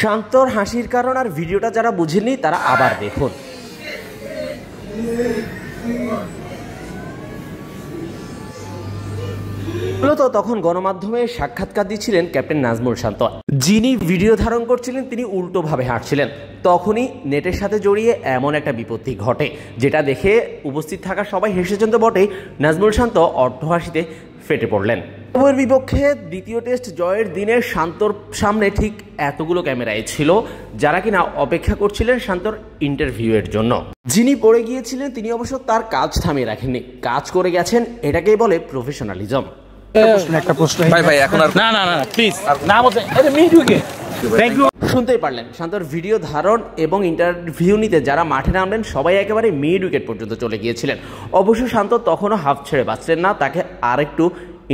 শান্তর হাসির কারণ আর ভিডিওটা যারা বুঝেননি তারা আবার দেখুন। মূলত তখন গণমাধ্যমে সাক্ষাৎকার দিচ্ছিলেন ক্যাপ্টেন নাজমুল শান্ত। যিনি ভিডিও ধারণ করছিলেন তিনি উল্টোভাবে হাঁটছিলেন। তখনই নেটের সাথে জড়িয়ে এমন একটা বিপত্তি ঘটে, যেটা দেখে উপস্থিত থাকা সবাই হেসেছেন তো বটেই, নাজমুল শান্ত অট্টহাসিতে ফেটে পড়লেন। জিম্বাবুয়ের বিপক্ষে দ্বিতীয় টেস্ট জয়ের দিনে শান্তর সামনে ঠিক এতগুলো ক্যামেরায় ছিল, যারা কিনা অপেক্ষা করছিলেন শান্তর ইন্টারভিউয়ের জন্য। যিনি পড়ে গিয়েছিলেন তিনি অবশ্য তার কাজ থামিয়ে রাখেননি, কাজ করে গেছেন। এটাকেই বলে প্রফেশনালিজম। শুনতেই পারলেন শান্তর ভিডিও ধারণ এবং ইন্টারভিউ নিতে যারা মাঠে নামলেন সবাই একেবারে মিড উইকেট পর্যন্ত চলে গিয়েছিলেন। অবশ্য শান্ত তখনও হাফ ছেড়ে বাঁচলেন না, তাকে আরেকটু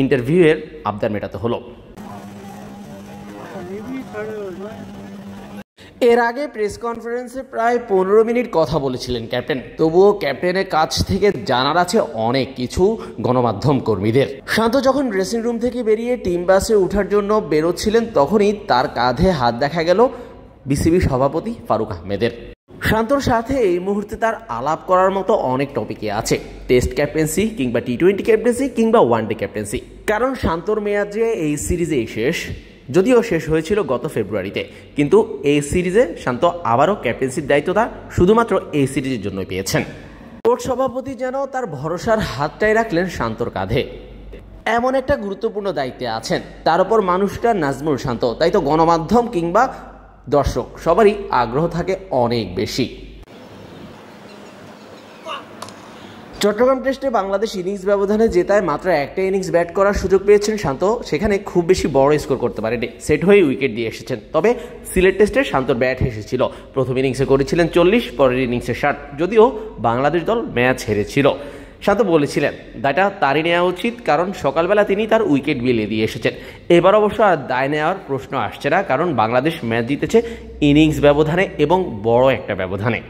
ইন্টারভিউয়ের আবদার মেটাতে হলো। এর আগে প্রেস কনফারেন্সে প্রায় 15 মিনিট কথা বলেছিলেন ক্যাপ্টেন। তবুও ক্যাপ্টেনের কাছ থেকে জানার আছে অনেক কিছু গণমাধ্যম কর্মীদের। শান্ত যখন ড্রেসিং রুম থেকে বেরিয়ে টিম বাসে ওঠার জন্য বেরোচ্ছিলেন তখনই তার কাঁধে হাত দেখা গেল বিসিবি সভাপতি ফারুক আহমেদের। শান্তর সাথে এই মুহূর্তে তার আলাপ করার মতো অনেক টপিকই আছে, টেস্ট ক্যাপ্টেন্সি কিংবা টি-20 ক্যাপ্টেন্সি কিংবা ওয়ানডে ক্যাপ্টেন্সি। কারণ শান্তর মেয়াদ যে এই সিরিজেই শেষ, যদিও শেষ হয়েছিল গত ফেব্রুয়ারিতে, কিন্তু এই সিরিজে শান্ত আবারও ক্যাপ্টেন্সির দায়িত্বটা শুধুমাত্র এই সিরিজের জন্যই পেয়েছেন। বোর্ড সভাপতি যেন তার ভরসার হাতটাই রাখলেন শান্তর কাঁধে। এমন একটা গুরুত্বপূর্ণ দায়িত্বে আছেন, তার উপর মানুষটা নাজমুল শান্ত, তাই তো গণমাধ্যম কিংবা দর্শক সবারই আগ্রহ থাকে অনেক বেশি। চট্টগ্রাম টেস্টে বাংলাদেশ ইনিংস ব্যবধানে জেতায় মাত্র একটা ইনিংস ব্যাট করার সুযোগ পেয়েছেন শান্ত। সেখানে খুব বেশি বড় স্কোর করতে পারেনি, সেট হয়ে উইকেট দিয়ে এসেছেন। তবে সিলেট টেস্টে শান্তর ব্যাট এসেছিল। প্রথম ইনিংসে করেছিলেন 40, পরের ইনিংসে 60। যদিও বাংলাদেশ দল ম্যাচ হেরেছিল। শান্ত বলেছিলেন দায়টা তারই নেওয়া উচিত, কারণ সকালবেলা তিনি তার উইকেট বিলিয়ে দিয়ে এসেছেন। এবার অবশ্য আর দায় নেওয়ার প্রশ্ন আসছে না, কারণ বাংলাদেশ ম্যাচ জিতেছে ইনিংস ব্যবধানে এবং বড় একটা ব্যবধানে।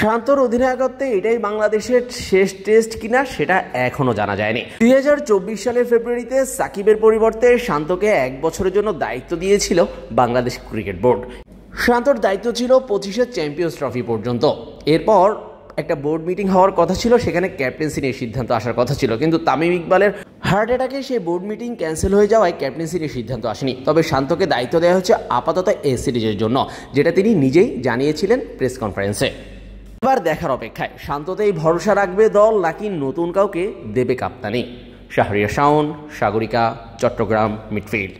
শান্তর অধিনায়কত্বে এটাই বাংলাদেশের শেষ টেস্ট কিনা সেটা এখনো জানা যায়নি। 2024 সালের ফেব্রুয়ারিতে সাকিবের পরিবর্তে শান্তকে 1 বছরের জন্য দায়িত্ব দিয়েছিল বাংলাদেশ ক্রিকেট বোর্ড। শান্তর দায়িত্ব ছিল 25 চ্যাম্পিয়ন্স ট্রফি পর্যন্ত। এরপর একটা বোর্ড মিটিং হওয়ার কথা ছিল, সেখানে ক্যাপ্টেন্সি নিয়ে সিদ্ধান্ত আসার কথা ছিল, কিন্তু তামিম ইকবালের হার্ট অ্যাটাকে সেই বোর্ড মিটিং ক্যান্সেল হয়ে যাওয়ায় ক্যাপ্টেন্সি নিয়ে সিদ্ধান্ত আসেনি। তবে শান্তকে দায়িত্ব দেওয়া হচ্ছে আপাতত এই সিরিজের জন্য, যেটা তিনি নিজেই জানিয়েছিলেন প্রেস কনফারেন্সে। এবার দেখার অপেক্ষায় শান্ততেই ভরসা রাখবে দল নাকি নতুন কাউকে দেবে কাপ্তানি। শাহরিয়ার শাওন, সাগরিকা, চট্টগ্রাম মিডফিল্ড।